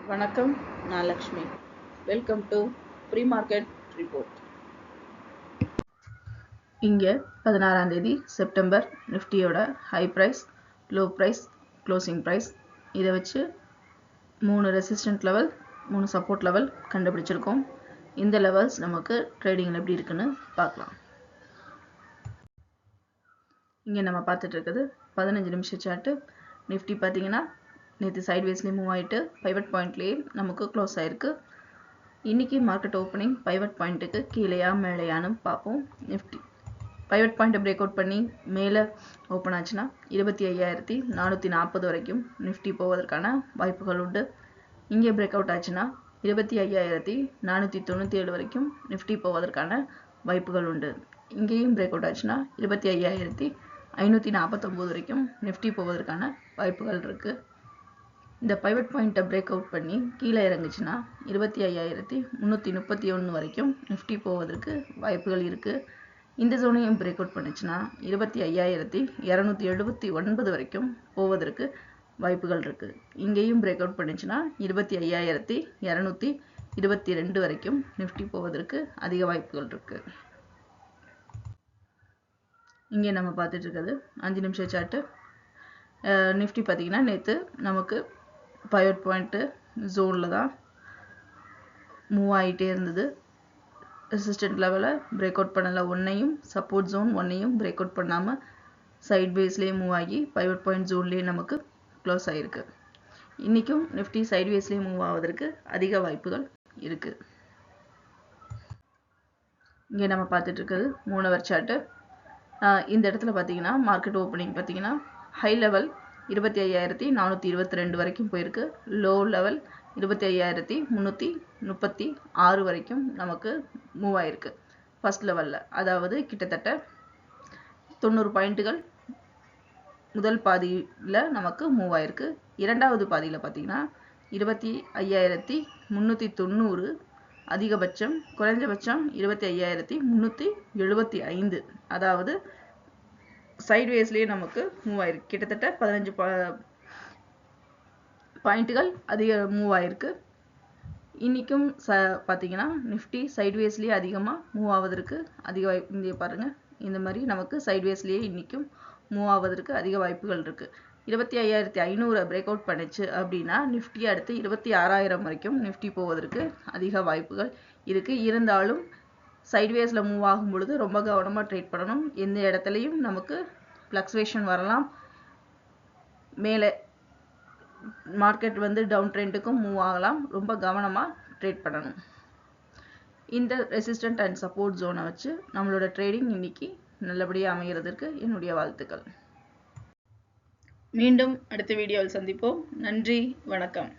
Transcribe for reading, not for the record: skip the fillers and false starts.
வணக்கம், நான் Lakshmi. Welcome to pre market report. இங்கே 16ஆம் தேதி செப்டம்பர் நிஃப்டியோட high price, low price, closing price இதை வச்சு 3 ரெசிஸ்டன்ட் லெவல், 3 சப்போர்ட் லெவல் கண்டுபிடிச்சிருக்கோம். இந்த லெவல்ஸ் நமக்கு ட்ரேடிங்கில் எப்படி இருக்குன்னு பார்க்கலாம். இங்கே நம்ம பார்த்துட்டு இருக்குது 15 நிமிஷம் சார்ட்டு. நிஃப்டி பார்த்தீங்கன்னா நேற்று சைட்வேஸ்லேயே மூவ் ஆகிட்டு பைவட் பாயிண்ட்லேயே நமக்கு க்ளோஸ் ஆகிருக்கு. இன்றைக்கி மார்க்கெட் ஓப்பனிங் பைவட் பாயிண்ட்டுக்கு கீழேயா மேலேயான்னு பார்ப்போம். நிஃப்டி பைவட் பாயிண்ட்டை பிரேக் அவுட் பண்ணி மேலே ஓப்பன் ஆச்சுன்னா 25,440 வரைக்கும் நிஃப்டி போவதற்கான வாய்ப்புகள் உண்டு. இங்கே பிரேக் அவுட் ஆச்சுன்னா 25,497 வரைக்கும் நிஃப்டி போவதற்கான வாய்ப்புகள் உண்டு. இங்கேயும் பிரேக் அவுட் ஆச்சுன்னா 25,549 வரைக்கும் நிஃப்டி போவதற்கான வாய்ப்புகள் இருக்குது. இந்த பைவட் பாயிண்ட்டை பிரேக் அவுட் பண்ணி கீழே இறங்குச்சுன்னா 25,331 வரைக்கும் நிஃப்டி போவதற்கு வாய்ப்புகள் இருக்குது. இந்த ஜோனையும் பிரேக் அவுட் பண்ணிச்சுன்னா 25,279 வரைக்கும் போவதற்கு வாய்ப்புகள் இருக்குது. இங்கேயும் பிரேக் அவுட் பண்ணிச்சுன்னா 25,222 வரைக்கும் நிஃப்டி போவதற்கு அதிக வாய்ப்புகள் இருக்குது. இங்கே நம்ம பார்த்துட்டு இருக்கிறது 5 நிமிஷம் சார்ட்டு. நிஃப்டி பார்த்திங்கன்னா நேற்று நமக்கு பைவட் பாயிண்ட்டு ஜோனில் தான் மூவ் ஆகிட்டே இருந்தது. ரெசிஸ்டன்ட் லெவலை பிரேக் அவுட் பண்ணலை, ஒன்றையும் சப்போர்ட் ஜோன் ஒன்றையும் பிரேக் அவுட் பண்ணாமல் சைட் வேஸ்லேயே மூவ் ஆகி பைவட் பாயிண்ட் ஜோன்லேயே நமக்கு க்ளோஸ் ஆகிருக்கு. இன்றைக்கும் நிஃப்டி சைட் வேஸ்லேயே மூவ் ஆவதற்கு அதிக வாய்ப்புகள் இருக்குது. இங்கே நம்ம பார்த்துட்டு இருக்கிறது 3 ஹவர் சார்ட்டு. இந்த இடத்துல பார்த்தீங்கன்னா மார்க்கெட் ஓப்பனிங் பார்த்தீங்கன்னா ஹை லெவல் 25,422 வரைக்கும் போயிருக்கு. லோ லெவல் 25,336 வரைக்கும் நமக்கு மூவ் ஆயிருக்கு ஃபர்ஸ்ட் லெவலில். அதாவது கிட்டத்தட்ட 90 பாயிண்ட்டுகள் முதல் பாதியில் நமக்கு மூவ் ஆயிருக்கு. இரண்டாவது பாதியில் பார்த்தீங்கன்னா 25,390 அதிகபட்சம், குறைஞ்சபட்சம் 25,375. அதாவது சைட்வேஸ்லேயே நமக்கு மூவ் ஆயிருக்கு. கிட்டத்தட்ட 15 பாயிண்ட்டுகள் அதிக மூவ் ஆயிருக்கு. இன்றைக்கும் பார்த்தீங்கன்னா நிஃப்டி சைட்வேஸ்லேயே அதிகமாக மூவ் ஆவதற்கு அதிக வாய்ப்பு. இங்கே பாருங்கள், இந்த மாதிரி நமக்கு சைட்வேஸ்லேயே இன்றைக்கும் மூவ் ஆவதற்கு அதிக வாய்ப்புகள் இருக்குது. 25,500 பிரேக் அவுட் பண்ணிச்சு அப்படின்னா நிஃப்டி அடுத்து 26,000 வரைக்கும் நிஃப்டி போவதற்கு அதிக வாய்ப்புகள் இருக்குது. இருந்தாலும் சைட்வேஸில் மூவ் ஆகும் பொழுது ரொம்ப கவனமாக ட்ரேட் பண்ணணும். எந்த இடத்துலையும் நமக்கு ஃப்ளக்சுவேஷன் வரலாம். மேலே மார்க்கெட் டவுன் ட்ரெண்டுக்கும் மூவ் ஆகலாம். ரொம்ப கவனமாக ட்ரேட் பண்ணணும். இந்த ரெசிஸ்டன்ட் அண்ட் சப்போர்ட் ஜோனை வச்சு நம்மளோட ட்ரேடிங் இன்னைக்கு நல்லபடியாக அமைகிறதுக்கு என்னுடைய வாழ்த்துக்கள். மீண்டும் அடுத்த வீடியோவில் சந்திப்போம். நன்றி, வணக்கம்.